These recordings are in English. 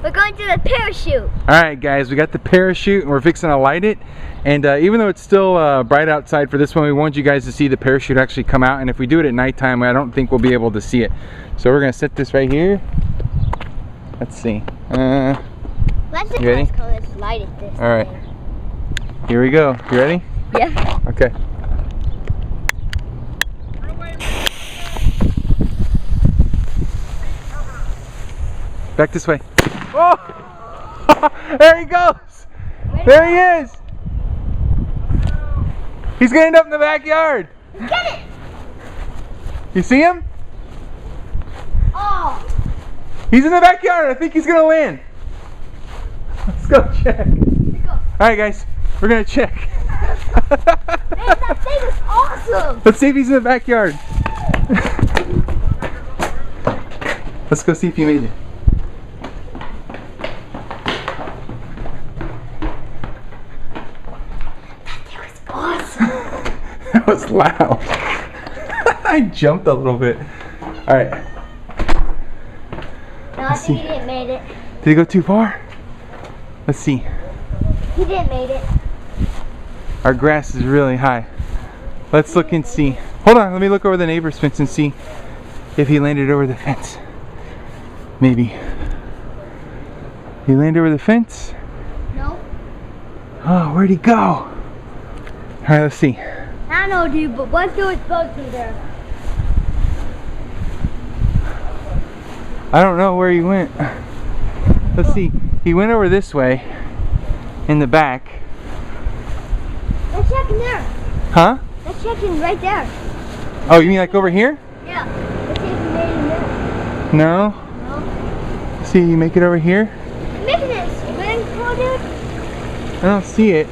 We're going to the parachute. Alright guys, we got the parachute and we're fixing to light it. And even though it's still bright outside for this one, we want you guys to see the parachute actually come out. And if we do it at nighttime, I don't think we'll be able to see it. So we're going to set this right here. Let's see. You ready? Let's light it this Alright. Here we go. You ready? Yeah. Okay. Back this way. Oh! There he goes! There he is! He's gonna end up in the backyard! Get it! You see him? Oh! He's in the backyard! I think he's gonna land! Let's go check. Alright guys, we're gonna check. Man, that thing is awesome! Let's see if he's in the backyard. Let's go see if he made it. Awesome! That was loud. I jumped a little bit. Alright. No, I think he didn't made it. Did he go too far? Let's see. He didn't made it. Our grass is really high. Let's look and see. Hold on, let me look over the neighbor's fence and see if he landed over the fence. Maybe. He landed over the fence? No. Oh, where'd he go? Alright, let's see. I know, dude, but what do it go to there? I don't know where he went. Let's see. He went over this way in the back. Let's check in there. Huh? Let's check in right there. Oh, you mean like over here? Yeah. Let's see if he made it in there. No. No. Let's see, you make it over here? Making it swimming pool, dude? I don't see it.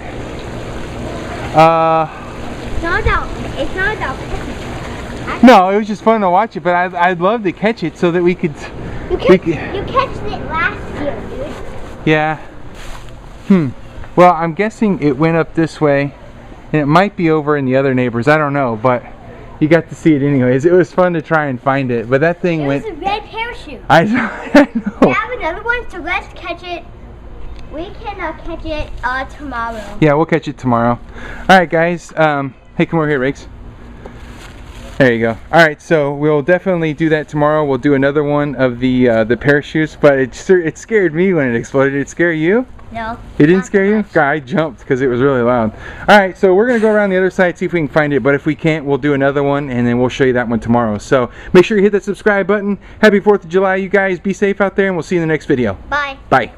It's not about No, it was just fun to watch it, but I'd love to catch it so that we could. You catched it last year, dude. Yeah. Well, I'm guessing it went up this way, and it might be over in the other neighbors. I don't know, but you got to see it anyways. It was fun to try and find it, but that thing went. It was a red parachute. I know. We have another one, so let's catch it. We can catch it tomorrow. Yeah, we'll catch it tomorrow. All right, guys. Hey, come over here, Riggs. There you go. All right, so we'll definitely do that tomorrow. We'll do another one of the parachutes, but it scared me when it exploded. Did it scare you? No. It didn't scare you? God, I jumped because it was really loud. All right, so we're gonna go around the other side, see if we can find it. But if we can't, we'll do another one, and then we'll show you that one tomorrow. So make sure you hit that subscribe button. Happy 4th of July, you guys. Be safe out there, and we'll see you in the next video. Bye. Bye.